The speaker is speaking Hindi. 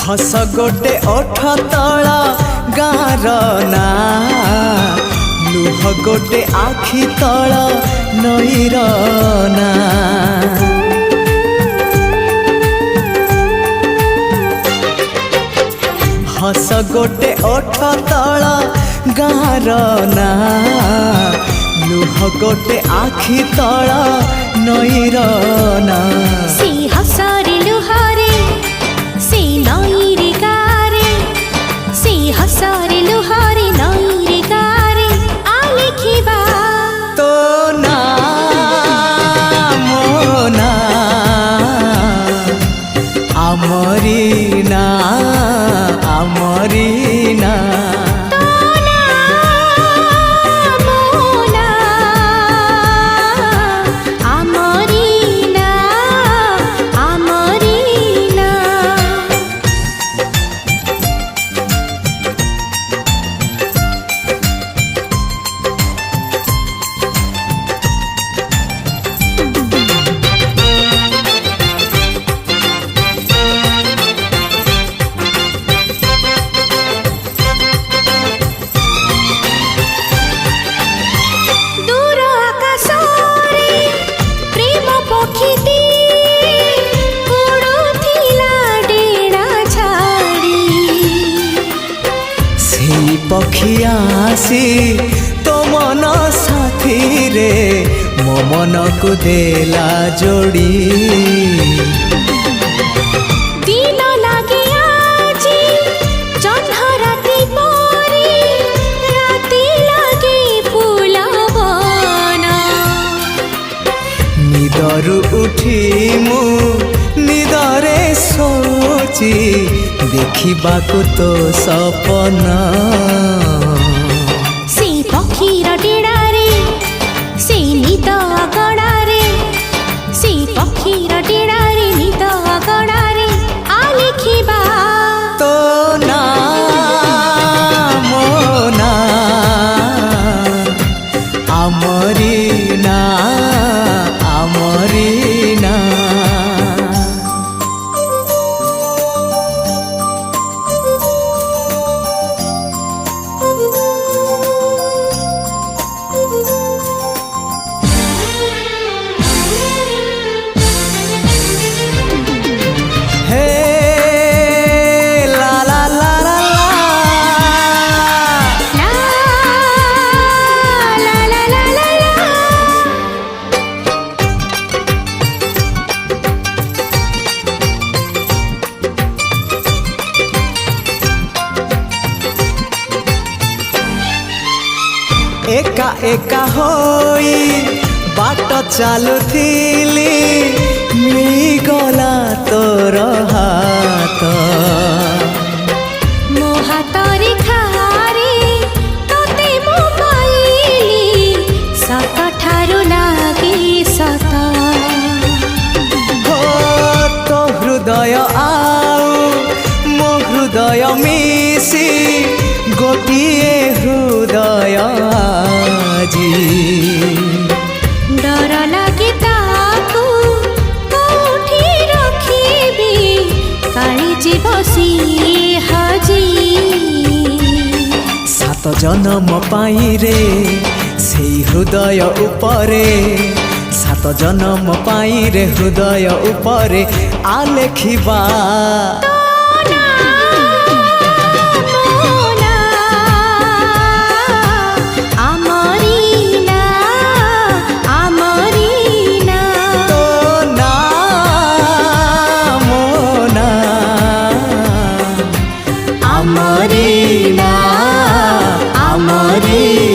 हस गोटे ओठ तला गार ना लुह गोटे आखि तल नईर ना हस गोटे ओठ तला गार ना लुह गोटे आखि तल नईर ना सी हसरे लुहारे सी नईरे गारे सी हसरे लुहारे नईरे गारे आलिखिबा तो ना मोना आमरी ना आमरी ना पखी आसी तो मन साथी रे मो मन को देला जोड़ी दिन लागे आजी जह्न राति परी राति लागे फुलवन निदरु उठी मु निदरे सोची देखिबाकु तो सपना से पक्षीर डेड़ारे से निद अगड़ारे से पक्षीर डेड़ारे निद अगड़ारे आलिखिबा तो ना मोना आमरी ना आमरी ना एका एका होई बाट चालुथिली मिलीगला तोर हाथ मो हातरे खारे तोते मो पाइली सत ठारु लागे सत हो तो हृदय आउ मो हृदय मिसी गोटिए हृदय जी डर लागे ताकू कोठी रखिबी काली जीव सी हाजी सात जन्म पाई रे से हृदय उपरे सात जन्म पाई रे हृदय उपरे आलेखिबा Amarina, Amarina.